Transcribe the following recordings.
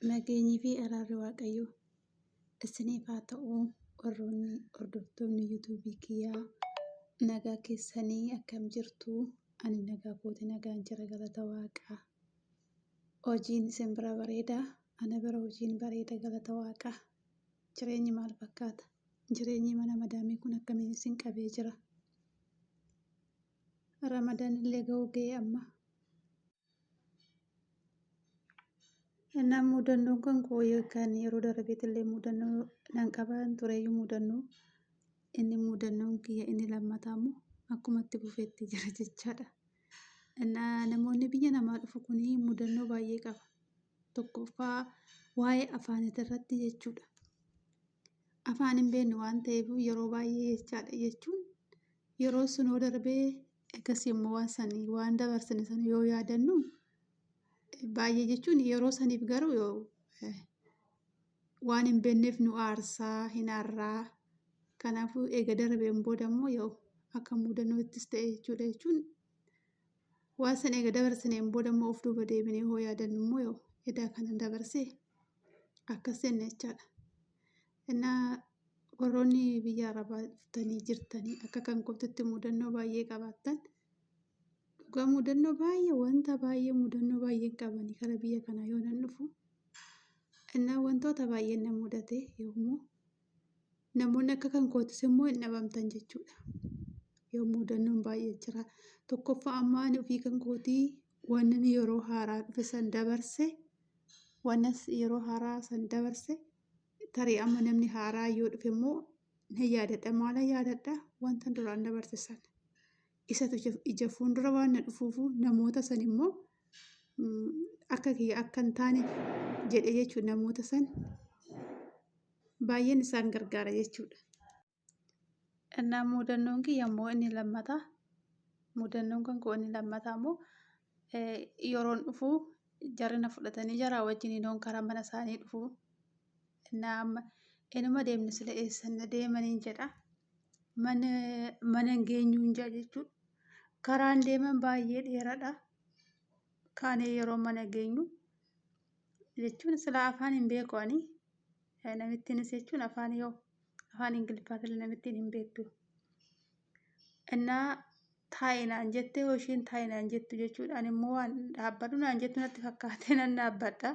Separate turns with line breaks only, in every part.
Nageenyi fi araarri Waaqayyoo isiniif haa ta'u. Warroonni hordoftoonni yuutuubii kiyyaa nagaa keessanii akkam jirtu? Ani nagaa kooti nagaan jira galata Waaqaa. Hojiin isin bira bareeda? Ana bira hojiin bareeda galata Waaqaa. Jireenyi maal fakkaata? Jireenyi mana madaamii kun akkamiin isin qabee jira? Ramadaan illee ga'uu ga'ee amma. Innaan mudannoon kan koo yookaan yeroo darbeetti illee mudannoo nan qabaan tureyyuu mudannoo inni mudannoon kiyya inni lammataa immoo akkumatti bufeetti jira jechaadha. Namoonni biyya namaa dhufu kuni mudannoo baay'ee qaba. Tokkoffaa waa'ee afaanii irratti jechuudha. Afaan hin beeknu waan ta'eef yeroo baay'ee jechaadha jechuun yeroo sunoo darbee akkasii immoo waan sanii waan dabarsine sana yoo yaadannu baay'ee jechuun yeroo saniif garuu waan hin beekneef nu aarsaa hin aarraa. Kanaafuu eega darbeen booda immoo yoo akka mudannootis ta'e jechuudha jechuun waan sana eega dabarsineen booda immoo of duuba deebinee yoo yaadannu immoo yoo edaa kana dabarsee akkas jenne jechaadha. Warroonni biyya arabaa dhuftanii jirtanii akka kan kootitti mudannoo baay'ee qabaattan dhugaa mudannoo baay'ee wanta baay'ee mudannoo baay'ee qabanii kara biyya kanaa yoo nan dhufu wantoota baay'ee na mudate yoommoo namoonni akka kan kootis immoo hin dhabamtan jechuudha. Yoo mudannoon baay'ee jira tokkoffaa ammaa ani ofii kan kootii wannan yeroo haaraa dhufe san dabarse wannas yeroo haaraa san dabarse tarii amma namni haaraa yoo dhufe immoo na yaadadha maala yaadadha wanta duraan dabarse san isatu ija fuuldura waan na dhufuufu namoota san immoo akka kiyya akka hin taane jedhe jechuudha namoota san baay'een isaan gargaara jechuudha. Innaan mudannoon kiyya immoo inni lammataa mudannoon kan koo inni lammataa immoo yeroon dhufu jarri na fudhatanii jaraa wajjin noon karaa mana isaanii dhufu. Inuma deemne sila eessan deemaniin jedha mana hin geenyuun jedha jechuudha. Karaan deeman baay'ee dheeraadha. Kaanee yeroo mana geenyu jechuun sila afaan hin beeku ani namittiinis jechuun afaan Ingiliffaatiin namittiin hin beektu. Innaa taa'inaan jettee yoo ishiin taa'inaan jettu jechuudha. Ani immoo waan dhaabbadhu naan jettu natti fakkaatee nan dhaabbadha.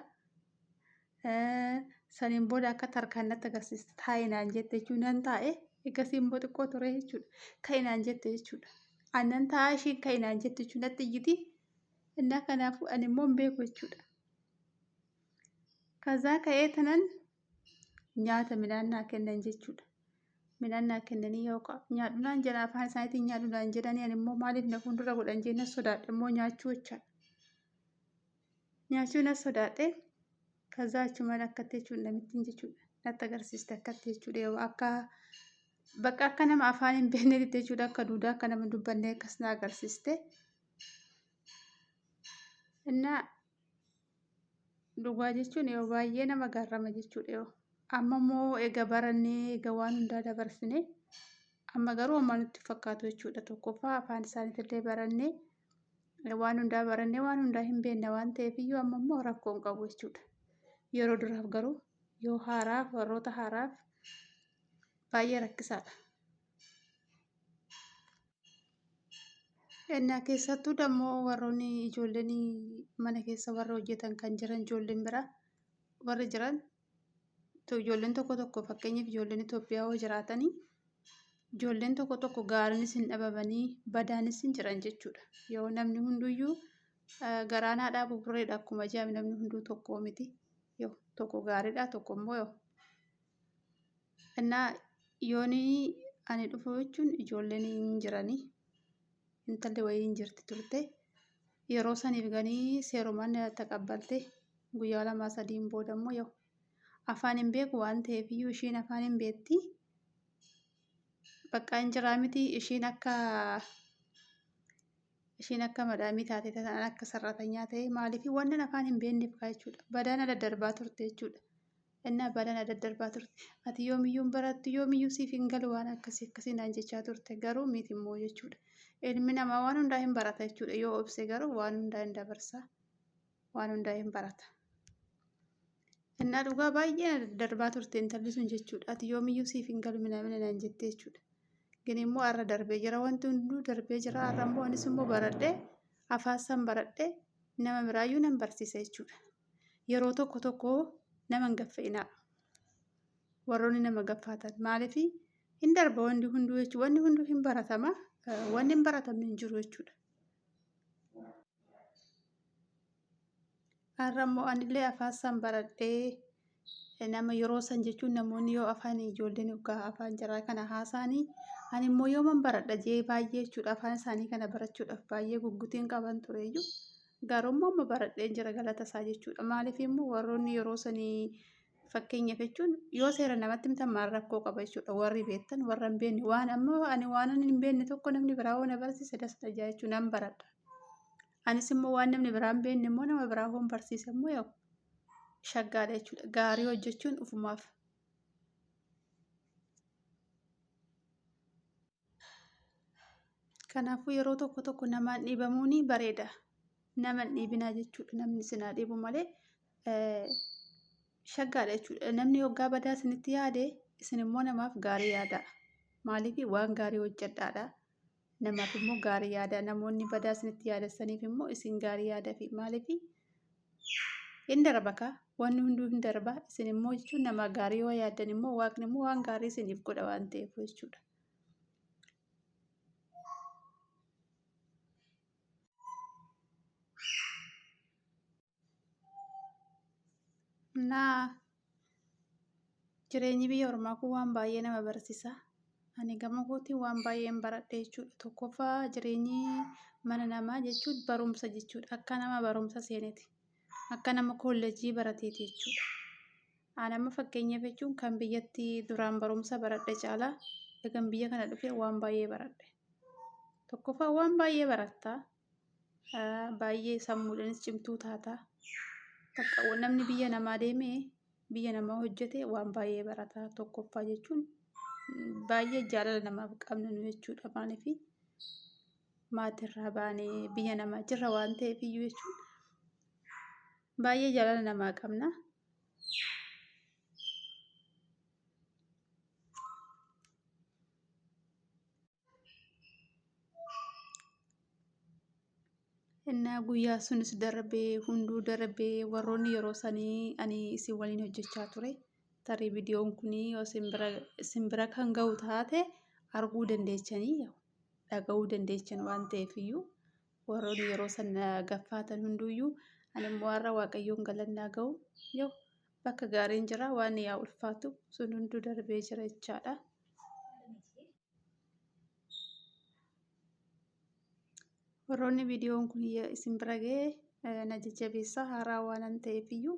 Saniin booda akka tarkaan natti agarsiista taa'inaan jette jechuun nan taa'e eegasii immoo xiqqoo ture jechuudha. Ka'inaan jette jechuudha. Annan taa'aa ishiin ka'inaan jette jechuun natti iyyiti. Innaa kanaafuu ani immoo hin beeku jechuudha. Kazaa ka'ee tanan nyaata midhaan naa kennan jechuudha. Midhaan naa kennanii yookaan nyaadhu naan jedhan afaan isaaniitiin nyaadhu naan jedhanii ani immoo maaliif na fuuldura godhan jennee sodaadhe immoo nyaachuu jechaadha. Nyaachuu na sodaadhe kazaa achumaan akkatti jechuudha namittiin jechuudha natti agarsiiste akkatti jechuudha yoo akka bakka akka nama afaan hin beekne jechuudha akka duudaa akka nama dubbannee akkas na agarsiiste. Innaa dhugaa jechuun yoo baay'ee nama gaarrama jechuudha yoo. Amma immoo egaa barannee egaa waan hundaa dabarsine amma garuu amma nutti fakkaatu jechuudha. Tokkoffaa afaan isaaniitillee barannee waan hundaa barannee waan hundaa hin beekne waan ta'eef iyyuu amma immoo rakkoo hin qabu jechuudha. Yeroo duraaf garuu yoo haaraaf warroota haaraaf baay'ee rakkisaadha. Innaa keessattuu dammoo warroonni ijoolleen mana keessa warra hojjetan kan jiran ijoolleen biraa warri jiran ijoolleen tokko fakkeenyaaf ijoolleen Itoophiyaa yoo jiraatanii ijoolleen tokko gaariinis hin dhabamanii badaanis hin jiran jechuudha. Yoo namni hunduyyuu garaan haadhaa buburreedha akkuma jedhame namni hunduu tokko miti. Yoo tokko gaariidha tokko immoo yoo. Innaa yooni ani dhufu jechuun ijoolleen hin jiranii intalli wayii hin jirti turte yeroo saniif ganii seerumaan taqabbalte guyyaa 2-3 booda immoo yoo. Afaan hin beeku waan ta'eef iyyuu ishiin afaan hin beekti. Bakka hin jiraa miti ishiin akka madaamii taate ta'an akka sarratanyaa ta'e maaliif wannan afaan hin beekneef jechuudha. Badaan daddarbaa turte jechuudha. Innaa badaan daddarbaa turte ati yoomiyyuu hin barattu yoomiyyuu siif hin galu waan akkasii naan jechaa turte garuu miti immoo jechuudha. Ilmi namaa waan hundaa hin barata jechuudha. Yoo obse garuu waan hundaa hin dabarsa waan hundaa hin barata. Innaa dhugaa baay'ee darbaa turte intalli sun jechuudha. Ati yoomiyyuu siif hin galmina naan jettee jechuudha. Gini immoo har'a darbee jira wanti hunduu darbee jira. Har'a immoo anis immoo baradhee afaan san baradhee nama biraayyuu nan barsiisa jechuudha. Yeroo tokko tokko nama hin gaffa'inaa. Warroonni nama gaffatan maaliif hin darba wanti hunduu jechuudha. Wanni hunduu hin baratama. Wanni hin baratamne hin jiru jechuudha. Har'a immoo anillee afaan san baradhee nama yeroo san jechuun namoonni yoo afaan ijoolleen yookaan afaan jaraa kana haasa'anii ani immoo yooman baradha jee baay'ee jechuudha afaan isaanii kana barachuudhaaf baay'ee gugguutiin qaban tureyyuu garuu immoo amma baradheen jira galata isaa jechuudha. Maaliif immoo warroonni yeroo sanii fakkeenyaaf jechuun yoo seera namatti himtan maal rakkoo qaba jechuudha. Warri beektan warra hin beekne waan amma ani waan hin beekne tokko namni biraa na barsiise dasna jechuun nan baradha. Anis immoo waan namni biraa hin beekne immoo nama biraa hoon barsiise immoo yoo shaggaadha jechuudha. Gaarii hojjechuun ufumaaf. Kanaafuu yeroo tokko tokko namaan dhiibamuun bareeda. Nama hin dhiibinaa jechuudha. Namni sinaa dhiibu malee shaggaadha jechuudha. Namni hoggaa badaa isinitti yaade isin immoo namaaf gaarii yaada. Maaliif waan gaarii hojjedhaadha. Namaaf immoo gaarii yaada. Namoonni badaa isinitti yaadessaniif immoo isin gaarii yaadafi. Maaliif hin darba kaa wanni hunduu hin darba. Isin immoo jechuun nama gaarii yoo yaaddan immoo waaqni immoo waan gaarii isiniif godha waan ta'eef jechuudha. Naa jireenyi biyya ormaa kun waan baay'ee nama barsiisa. Ani gama kootiin waan baay'een baradhe jechuudha. Tokkoffaa jireenyi mana namaa jechuun barumsa jechuudha. Akka nama barumsa seeneeti. Akka nama kolleejjii barateeti jechuudha. Ani amma fakkeenyaaf jechuun kan biyyatti duraan barumsa baradhe caalaa egan biyya kana dhufee waan baay'ee baradhe. Tokkoffaa waan baay'ee barattaa. Baay'ee sammuudhaanis cimtuu taataa. Bakka namni biyya namaa deemee biyya namaa hojjete waan baay'ee barataa. Tokkoffaa jechuun baay'ee jaalala namaaf qabna nu jechuudha. Maaliif maatirraa baanee biyya namaa jirra waan ta'eef iyyuu jechuudha. Baay'ee jaalala namaa qabna. Innaa guyyaa sunis darbee hunduu darbee warroonni yeroo sanii ani isin waliin hojjechaa ture. Tarii viidiyoon kunii yoo isin bira kan ga'u taate arguu dandeechanii dhaga'uu dandeechan waan ta'eef iyyuu warroonni yeroo sana gaffatan hunduuyyuu ani immoo har'a waaqayyoon galannaa ga'u yoo bakka gaariin jira waan yaa ulfaatu sun hunduu darbee jira jechaadha. Warroonni viidiyoon kun isin bira ga'ee na jajjabeessaa haaraa waan ta'eef iyyuu